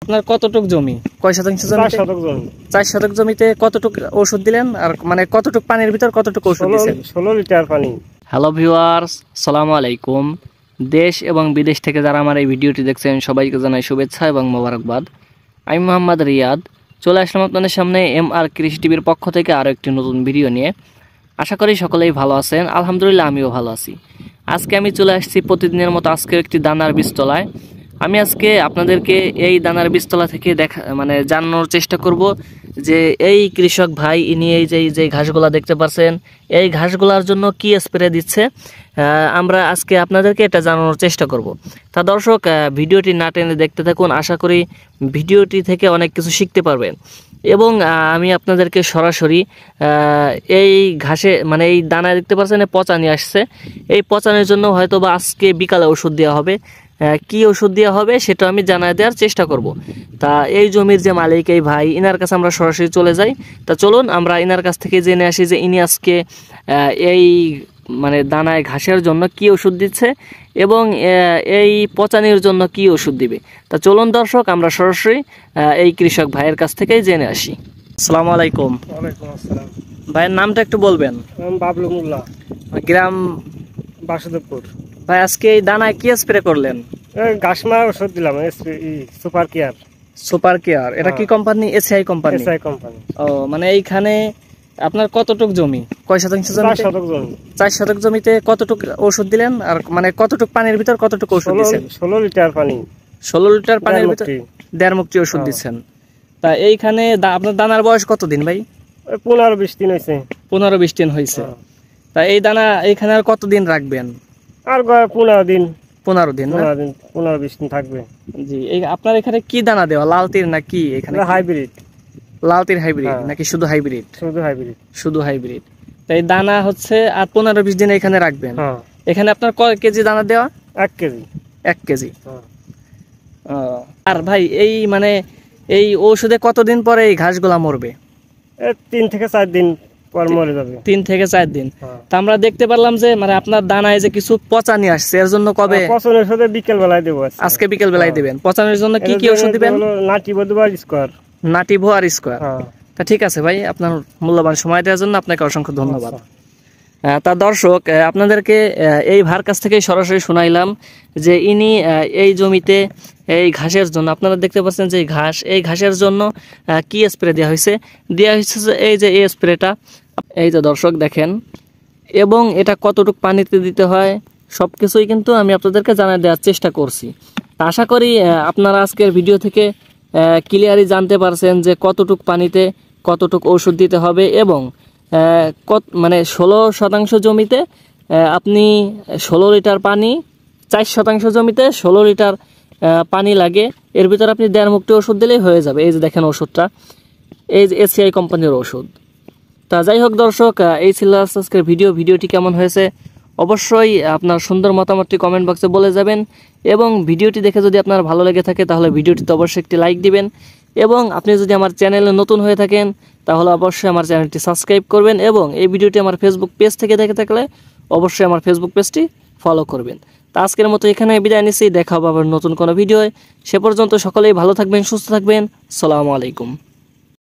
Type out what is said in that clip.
আপনার কতটুক জমি, কয় শতাংশ জমি? 4 শতক জমি। 4 শতক জমিতে কতটুক ওষুধ দিলেন, আর মানে কতটুক পানির ভিতর কতটুক ওষুধ দিয়েছেন? 16 লিটার পানি। হ্যালো ভিউয়ার্স, আসসালামু আলাইকুম। দেশ এবং বিদেশ থেকে যারা আমার এই ভিডিওটি দেখছেন সবাইকে জানাই শুভেচ্ছা এবং মোবারকবাদ। আমি মোহাম্মদ রিয়াদ, চলে আসলাম আপনাদের সামনে MR কৃষি টিভির পক্ষ থেকে আরও একটি নতুন ভিডিও নিয়ে। আশা করি সকলেই ভালো আছেন, আলহামদুলিল্লাহ আমিও ভালো আছি। আজকে আমি চলে আসছি প্রতিদিনের মতো আজকে একটি দানার বীজতলায়। আমি আজকে আপনাদেরকে এই দানার বীজতলা থেকে জানানোর চেষ্টা করব যে এই কৃষক ভাই ইনি এই যে ঘাসগুলা দেখতে পাচ্ছেন, এই ঘাসগুলার জন্য কি স্প্রে দিচ্ছে আমরা আজকে আপনাদেরকে এটা জানানোর চেষ্টা করব। তা দর্শক, ভিডিওটি না টেনে দেখতে থাকুন, আশা করি ভিডিওটি থেকে অনেক কিছু শিখতে পারবেন। এবং আমি আপনাদেরকে সরাসরি এই ঘাসে এই দানা দেখতে পাচ্ছেন পচা নিয়ে আসছে, এই পচানোর জন্য হয়তো বা আজকে বিকালে ওষুধ দেওয়া হবে। কি ওষুধ দেওয়া হবে সেটা আমি জানাই দেওয়ার চেষ্টা করব। তা এই জমির যে মালিক, এই ভাই, ইনার কাছে আমরা সরাসরি চলে যাই। তা চলুন আমরা ইনার কাছ থেকে জেনে আসি যে ইনি আজকে এই দানায় ঘাসের জন্য কি ওষুধ দিচ্ছে এবং এই পচানির জন্য কি ওষুধ দিবে। তা চলুন দর্শক, আমরা সরাসরি এই কৃষক ভাইয়ের কাছ থেকেই জেনে আসি। আসসালামু আলাইকুম। ওয়ালাইকুম আসসালাম। ভাইয়ের নামটা একটু বলবেন? বাবলু মোল্লা, গ্রাম বাসুদেবপুর। ভাই আজকে এই দানায় কি স্প্রে করলেন? ঘাস মারা ওষুধ দিলাম, সুপার কেয়ার। সুপার কেয়ার, এটা কি company? SI company. SI company. ও, এইখানে আপনার কতটুক জমি, কয় শতাংশ জমি? 4 শতক জমি। 4 শতক জমিতে কতটুক ওষুধ দিলেন, আর কতটুক পানির ভিতর কতটুক ওষুধ দিয়েছেন? 16 লিটার পানি। 16 লিটার পানির ভিতর 1.5 মুক্তি ওষুধ দিচ্ছেন। তা এইখানে আপনার দানার বয়স কতদিন ভাই? 15-20 দিন হয়েছে। 15-20 দিন হয়েছে। তা এই দানা এইখানে আর কতদিন রাখবেন? আর 15 দিন। 15 দিন, 15-20 দিন থাকবে। জি। এই আপনার এখানে কি দানা দেওয়া, লাল তীর নাকি? এখানে হাইব্রিড। লাল তীর হাইব্রিড নাকি শুধু হাইব্রিড? শুধু হাইব্রিড। শুধু হাইব্রিড। তাই দানা হচ্ছে আর 15-20 দিন এখানে রাখবেন। এখানে আপনার কয় কেজি দানা দেওয়া? 1 কেজি। 1 কেজি। আর ভাই এই এই ওষুধে কতদিন পরে এই ঘাসগুলা মরবে? 3 থেকে 4 দিন পর মরে যাবে। 3 থেকে 4 দিন। তা আমরা দেখতে পারলাম যে আপনার দানায় যে কিছু পচা নিয়ে আসছে, এর জন্য কবে? পচনের সাথে বিকেল বেলায় দেব। আজকে বিকেল বেলায় দিবেন। পচানোর জন্য কি কি ওষুধ দিবেন? নাটিভো আর স্কয়ার। নাটিভো আর স্কয়ার। তা ঠিক আছে ভাই, আপনার মূল্যবান সময় দেওয়ার জন্য আপনাকে অসংখ্য ধন্যবাদ। তা দর্শক, আপনাদেরকে এই ভাইয়ের কাছ থেকে সরাসরি শোনাইলাম যে ইনি এই জমিতে এই ঘাসের জন্য, আপনারা দেখতে পাচ্ছেন যে ঘাস, এই ঘাসের জন্য কি স্প্রে দেওয়া হয়েছে এই যে এই স্প্রেটা, এই যে দর্শক দেখেন, এবং এটা কতটুকু পানিতে দিতে হয় সব কিছুই কিন্তু আমি আপনাদেরকে জানিয়ে দেওয়ার চেষ্টা করছি। তা আশা করি আপনারা আজকের ভিডিও থেকে ক্লিয়ারই জানতে পারছেন যে কতটুকু পানিতে কতটুকু ওষুধ দিতে হবে, এবং 16 শতাংশ জমিতে আপনি 16 লিটার পানি, 4 শতাংশ জমিতে 16 লিটার পানি লাগে। এর ভিতরে আপনি 1.5 মুক্তি ওষুধ দিলেই হয়ে যাবে। এই যে দেখেন ওষুধটা, এই যে এসিআই কোম্পানির ওষুধ। তা যাই হোক দর্শক, এই ছিল আজকের ভিডিওটি কেমন হয়েছে অবশ্যই আপনার সুন্দর মতামতটি কমেন্ট বক্সে বলে যাবেন, এবং ভিডিওটি দেখে যদি আপনার ভালো লেগে থাকে তাহলে ভিডিওটিতে অবশ্যই একটি লাইক দিবেন, এবং আপনি যদি আমার চ্যানেলে নতুন হয়ে থাকেন তাহলে অবশ্যই আমার চ্যানেলটি সাবস্ক্রাইব করবেন, এবং এই ভিডিওটি আমার ফেসবুক পেজ থেকে দেখে থাকলে অবশ্যই আমার ফেসবুক পেজটি ফলো করবেন। তা আজকের মতো এখানে বিদায় নিচ্ছি, দেখা হবে আবার নতুন কোনো ভিডিওয়। সে পর্যন্ত সকলেই ভালো থাকবেন, সুস্থ থাকবেন। আসসালামু আলাইকুম।